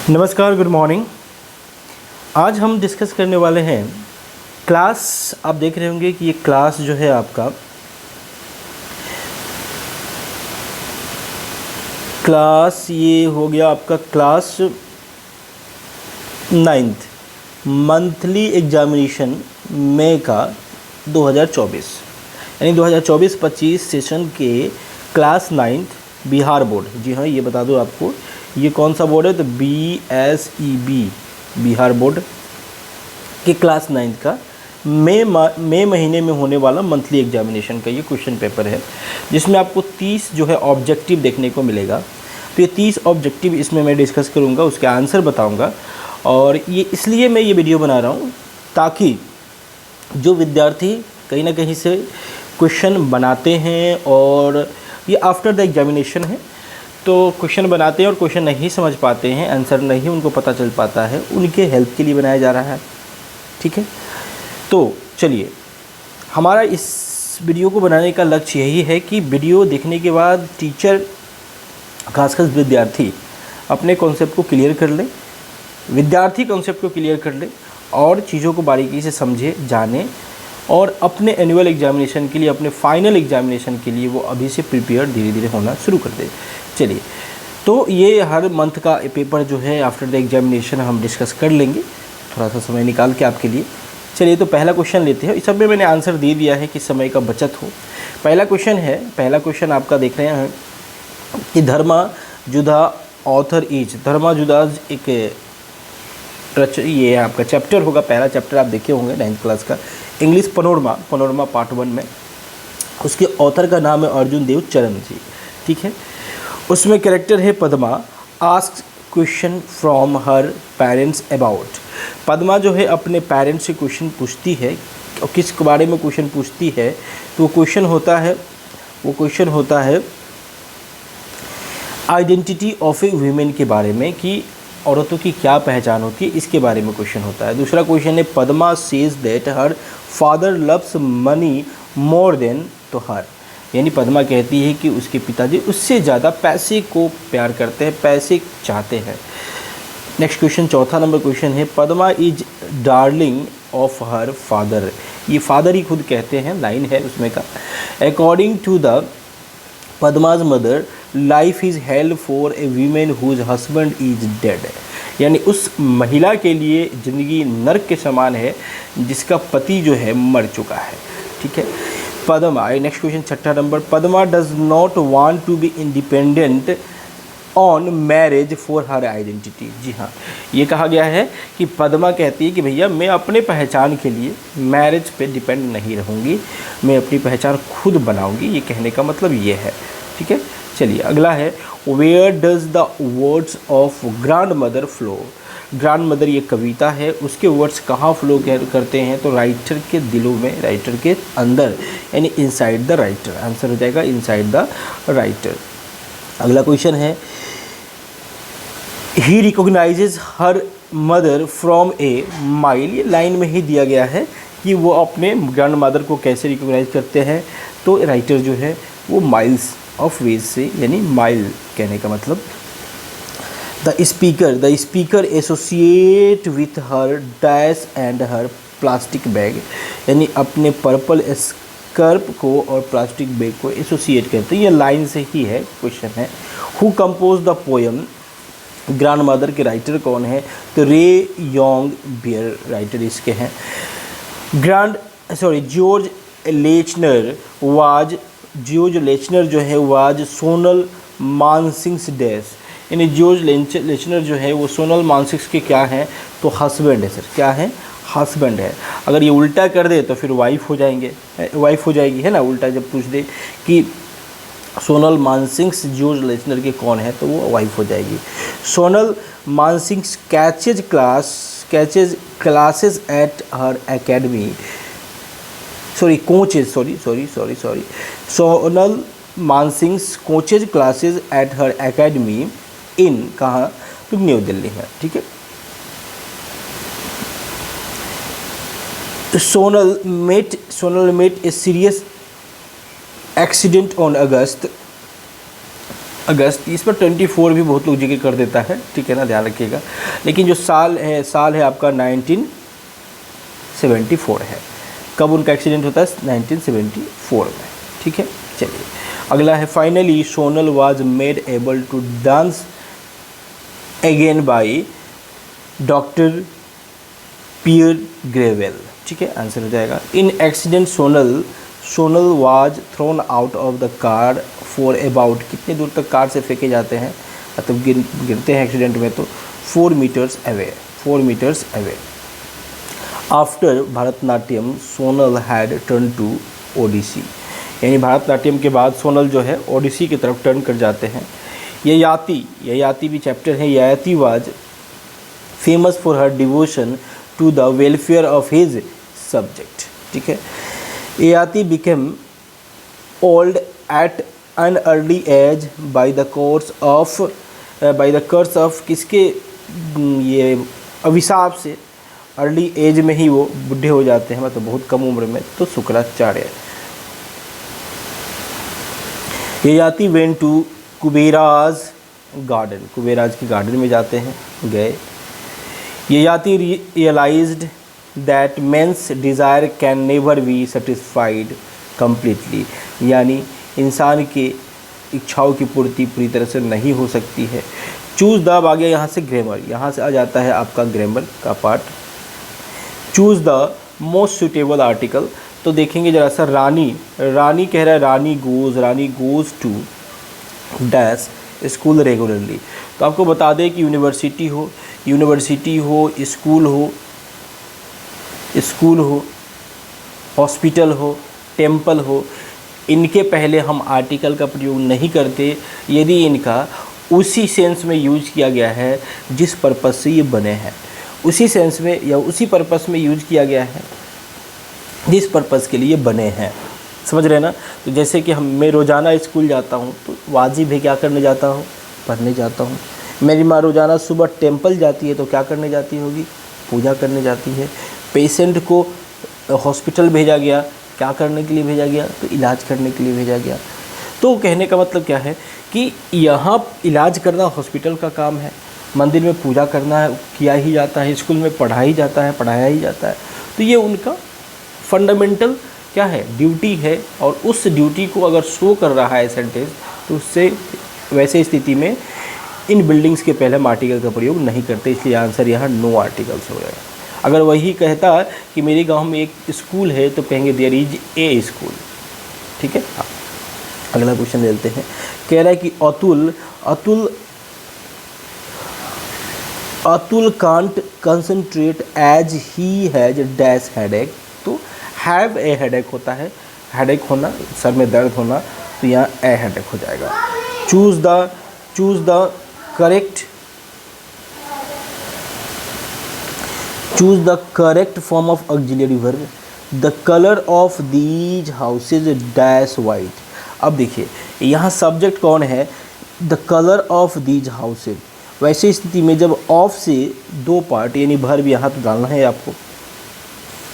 नमस्कार, good morning. आज हम डिस्कस करने वाले हैं क्लास। आप देख रहे होंगे कि ये क्लास जो है आपका क्लास ये हो गया आपका क्लास 9th मंथली एग्जामिनेशन मई का 2024 यानी 2024-25 सेशन के क्लास 9th बिहार बोर्ड। जी हाँ, ये बता दूँ आपको ये कौन सा बोर्ड है, तो BSEB बिहार बोर्ड के क्लास 9th का मई महीने में होने वाला मंथली एग्जामिनेशन का ये क्वेश्चन पेपर है, जिसमें आपको 30 जो है ऑब्जेक्टिव देखने को मिलेगा। तो ये 30 ऑब्जेक्टिव इसमें मैं डिस्कस करूँगा, उसके आंसर बताऊँगा। और ये इसलिए मैं ये वीडियो बना रहा हूँ ताकि जो विद्यार्थी कहीं ना कहीं से क्वेश्चन बनाते हैं और ये आफ्टर द एग्जामिनेशन है, तो क्वेश्चन बनाते हैं और क्वेश्चन नहीं समझ पाते हैं, आंसर नहीं उनको पता चल पाता है, उनके हेल्प के लिए बनाया जा रहा है। ठीक है, तो चलिए, हमारा इस वीडियो को बनाने का लक्ष्य यही है कि वीडियो देखने के बाद टीचर खासकर विद्यार्थी अपने कॉन्सेप्ट को क्लियर कर ले, विद्यार्थी कॉन्सेप्ट को क्लियर कर ले और चीज़ों को बारीकी से समझे, जाने और अपने एनुअल एग्जामिनेशन के लिए, अपने फाइनल एग्जामिनेशन के लिए वो अभी से प्रिपेयर धीरे धीरे होना शुरू कर दे। चलिए, तो ये हर मंथ का पेपर जो है आफ्टर द एग्जामिनेशन हम डिस्कस कर लेंगे थोड़ा सा समय निकाल के आपके लिए। चलिए, तो पहला क्वेश्चन लेते हैं। इस सब में मैंने आंसर दे दिया है कि समय का बचत हो। पहला क्वेश्चन आपका देख रहे हैं कि धर्मा जुदा ऑथर इज। धर्मा जुदा एक ये आपका चैप्टर होगा, पहला चैप्टर आप देखे होंगे 9th क्लास का, इंग्लिश पनोरमा पार्ट 1 में। उसके ऑथर का नाम है अर्जुन देव चरण जी। ठीक है, उसमें कैरेक्टर है Padma. Ask question from her parents about. Padma जो है अपने पेरेंट्स से क्वेश्चन पूछती है, और किस बारे में क्वेश्चन पूछती है, तो वो क्वेश्चन होता है आइडेंटिटी ऑफ ए वीमेन के बारे में, कि औरतों की क्या पहचान होती है, इसके बारे में क्वेश्चन होता है। दूसरा क्वेश्चन है Padma says that her father loves money more then to her, यानी पद्मा कहती है कि उसके पिताजी उससे ज़्यादा पैसे को प्यार करते हैं, पैसे चाहते हैं। नेक्स्ट क्वेश्चन, चौथा नंबर क्वेश्चन है Padma is darling of her father. ये फादर ही खुद कहते हैं, लाइन है उसमें का। According to the Padma's mother life is hell for a women whose husband is dead, यानी उस महिला के लिए ज़िंदगी नर्क के समान है जिसका पति जो है मर चुका है। ठीक है, पद्मा। नेक्स्ट क्वेश्चन, छठा नंबर, Padma does not want to be independent on marriage for her identity. जी हाँ, ये कहा गया है कि पद्मा कहती है कि भैया मैं अपने पहचान के लिए मैरिज पे डिपेंड नहीं रहूँगी, मैं अपनी पहचान खुद बनाऊँगी। ये कहने का मतलब ये है। ठीक है, चलिए अगला है where does the words of grandmother flow. Grandmother ये कविता है, उसके वर्ड्स कहाँ फ्लो करते हैं, तो राइटर के दिलों में, राइटर के अंदर, यानी इनसाइड द राइटर। आंसर हो जाएगा इनसाइड द राइटर। अगला क्वेश्चन है he recognises her mother from a mile. ये लाइन में ही दिया गया है कि वो अपने ग्रैंड मदर को कैसे रिकॉग्नाइज करते हैं, तो राइटर जो है वो माइल्स ऑफ वेज से, यानी माइल कहने का मतलब। The speaker associate with her dash and her plastic bag, यानी अपने पर्पल स्कर्प को और प्लास्टिक बैग को एसोसिएट करते हैं। ये लाइन से ही है, क्वेश्चन है। Who compose the poem. Grand mother के राइटर कौन है, तो रे योंग बियर राइटर इसके हैं। जॉर्ज लेचनर जो है वाज सोनल मानसिंग्स डैश, यानी जॉर्ज लेचनर जो है वो सोनल मानसिंग्स के क्या हैं, तो हस्बैंड है सर। क्या है, हस्बैंड है। अगर ये उल्टा कर दे तो फिर वाइफ हो जाएगी, है ना। उल्टा जब पूछ दे कि सोनल मानसिंग्स जॉर्ज लेचनर के कौन है, तो वो वाइफ हो जाएगी। Sonal Mansingh's catches classes at her academy, Sonal Mansingh's coaches classes at her academy in, कहाँ, तो न्यू दिल्ली में। ठीक है, Sonal met a serious accident on August अगस्त। इस पर 24 भी बहुत लोग जिक्र कर देता है, ठीक है ना, ध्यान रखिएगा। लेकिन जो साल है आपका 1974 है। कब उनका एक्सीडेंट होता है? 1974 में, ठीक है। चलिए अगला है, finally Sonal was made able to dance again by doctor Pierre Gravel, ठीक है, आंसर हो जाएगा। In accident Sonal was thrown out of the car for about, कितनी दूर तक कार से फेंके जाते हैं, मतलब गिरते हैं एक्सीडेंट में, तो 4 meters away. After Bharatanatyam Sonal had turn to Odissi, यानी भरतनाट्यम के बाद सोनल जो है ओडिसी की तरफ टर्न कर जाते हैं। ययाति भी चैप्टर है। Yayati was famous for her devotion to the welfare of his subject, ठीक है। Yayati became old at an early age by the curse of किसके ये अभिशाप से अर्ली एज में ही वो बुढ़े हो जाते हैं, मतलब बहुत कम उम्र में, तो Shukracharya. Yayati went to Kubera's garden, Kubera's के गार्डन में जाते हैं, गए। Yayati realised that men's desire can never be satisfied completely, यानी इंसान के इच्छाओं की पूर्ति पूरी तरह से नहीं हो सकती है। चूज़ द, आ गया यहाँ से ग्रामर, यहाँ से आ जाता है आपका ग्रामर का part. Choose the most suitable article, तो देखेंगे जरा सा, रानी कह रहा है Rani goes to dash school regularly, तो आपको बता दें कि यूनिवर्सिटी हो, स्कूल हो, हॉस्पिटल हो, टेम्पल हो, इनके पहले हम आर्टिकल का प्रयोग नहीं करते यदि इनका उसी सेंस में यूज किया गया है जिस पर्पस से ये बने हैं, उसी सेंस में या उसी पर्पस में यूज किया गया है जिस पर्पस के लिए बने हैं, समझ रहे हैं ना। तो जैसे कि मैं रोज़ाना स्कूल जाता हूँ, तो वाजिब है क्या करने जाता हूँ? पढ़ने जाता हूँ। मेरी माँ रोज़ाना सुबह टेम्पल जाती है, तो क्या करने जाती होगी? पूजा करने जाती है। पेशेंट को हॉस्पिटल भेजा गया, क्या करने के लिए भेजा गया? तो इलाज करने के लिए भेजा गया। तो कहने का मतलब क्या है कि यहाँ इलाज करना हॉस्पिटल का काम है, मंदिर में पूजा करना है, किया ही जाता है, स्कूल में पढ़ाया ही जाता है। तो ये उनका फंडामेंटल क्या है? ड्यूटी है। और उस ड्यूटी को अगर शो कर रहा है सेंटेंस, तो उससे वैसे स्थिति में इन बिल्डिंग्स के पहले हम आर्टिकल का प्रयोग नहीं करते, इसलिए आंसर यहाँ नो आर्टिकल्स हो जाएगा। अगर वही कहता कि मेरे गांव में एक स्कूल है, तो कहेंगे देयर इज ए स्कूल, ठीक है। अगला क्वेश्चन लेते हैं। कह रहा है कि Atul can't concentrate as he has dash headache, तो हैव ए हेडेक होता है, हेडेक होना, सर में दर्द होना, तो यहाँ ए हेडेक हो जाएगा। Choose the correct form of auxiliary verb. The colour of these houses dash white. अब देखिए यहाँ सब्जेक्ट कौन है? The colour of these houses. वैसे स्थिति में जब ऑफ से 2 पार्ट यानी वर्ब यहाँ तो डालना है आपको।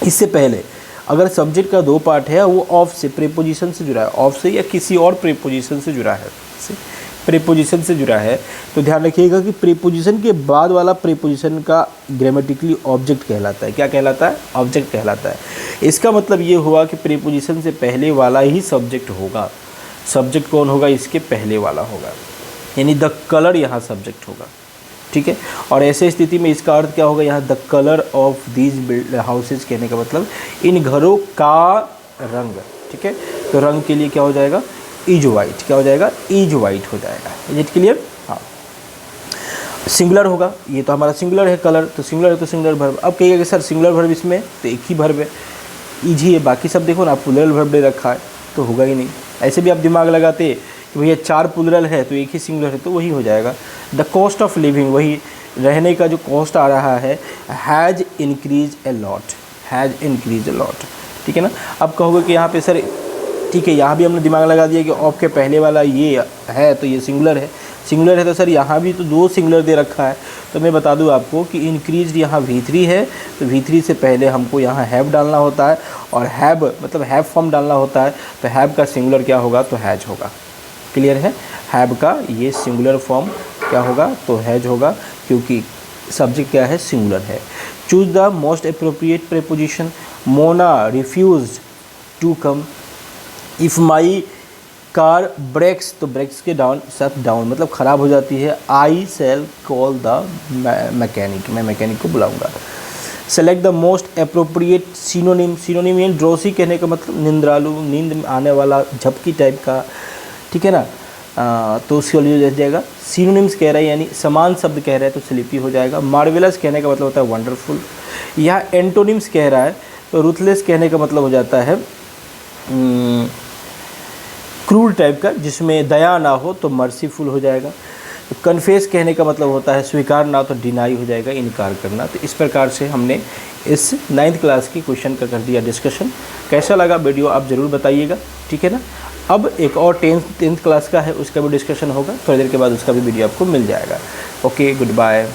इससे पहले अगर सब्जेक्ट का 2 पार्ट है, वो ऑफ से प्रीपोजिशन से जुड़ा है, ऑफ से या किसी और प्रीपोजिशन से जुड़ा है, प्रीपोजिशन से जुड़ा है, तो ध्यान रखिएगा कि प्रीपोजिशन के बाद वाला प्रीपोजिशन का ग्रामेटिकली ऑब्जेक्ट कहलाता है। क्या कहलाता है? ऑब्जेक्ट कहलाता है। इसका मतलब ये हुआ कि प्रीपोजिशन से पहले वाला ही सब्जेक्ट होगा। सब्जेक्ट कौन होगा? इसके पहले वाला होगा, यानी द कलर यहाँ सब्जेक्ट होगा, ठीक है। और ऐसे स्थिति में इसका अर्थ क्या होगा? यहाँ the colour of these houses कहने का मतलब इन घरों का रंग, ठीक है। तो रंग के लिए क्या हो जाएगा? Is white. क्या हो जाएगा? इज वाइट हो जाएगा। Is it clear? हाँ, सिंगुलर होगा, ये तो हमारा सिंगुलर है कलर, तो सिंगुलर है तो सिंगुलर वर्ब। अब कहिएगा कि सर सिंगुलर वर्ब इसमें तो एक ही वर्ब है, इज ही है, बाकी सब देखो ना प्लूरल वर्ब दे रखा है, तो होगा ही नहीं। ऐसे भी आप दिमाग लगाते कि भैया 4 प्लूरल है तो एक ही सिंगुलर है, तो वही हो जाएगा। द कॉस्ट ऑफ लिविंग, वही रहने का जो कॉस्ट आ रहा है, हैज़ इंक्रीज ए लॉट, ठीक है ना। अब कहोगे कि यहाँ पे सर ठीक है, यहाँ भी हमने दिमाग लगा दिया कि ऑफ के पहले वाला ये है तो ये सिंगुलर है, तो सर यहाँ भी तो 2 सिंगुलर दे रखा है। तो मैं बता दूँ आपको कि इंक्रीज यहाँ V3 है, तो V3 से पहले हमको यहाँ हैव डालना होता है, और हैव मतलब हैव फॉर्म डालना होता है, तो हैव का सिंगुलर क्या होगा? तो हैज होगा, क्लियर है। हैव का ये सिंगुलर फॉर्म क्या होगा, तो हैज होगा, क्योंकि सब्जेक्ट क्या है, सिंगुलर है। Choose the most appropriate preposition. Mona refuse to come. If my car breaks, तो ब्रेक्स के डाउन, शट डाउन मतलब ख़राब हो जाती है। I shall call the mechanic, मैं मैकेनिक को बुलाऊंगा। Select the most appropriate synonym. Synonym यानी ड्रोसी कहने का मतलब निंद्रालु, नींद में आने वाला, झपकी टाइप का, ठीक है ना, तो उसके लिए हो जाएगा। सिनोनिम्स कह रहा है यानी समान शब्द कह रहा है तो स्लीपी हो जाएगा। मार्वेलस कहने का मतलब होता है वंडरफुल। यहाँ एंटोनिम्स कह रहा है तो रुथलेस कहने का मतलब हो जाता है क्रूर टाइप का, जिसमें दया ना हो तो मर्सीफुल हो जाएगा। कन्फेस कहने का मतलब होता है स्वीकार ना, तो डिनाई हो जाएगा, इनकार करना। तो इस प्रकार से हमने इस 9th क्लास की क्वेश्चन का कर दिया डिस्कशन। कैसा लगा वीडियो आप ज़रूर बताइएगा, ठीक है ना। अब एक और 10th क्लास का है, उसका भी डिस्कशन होगा, थोड़ी देर के बाद उसका भी वीडियो आपको मिल जाएगा। Okay, good bye.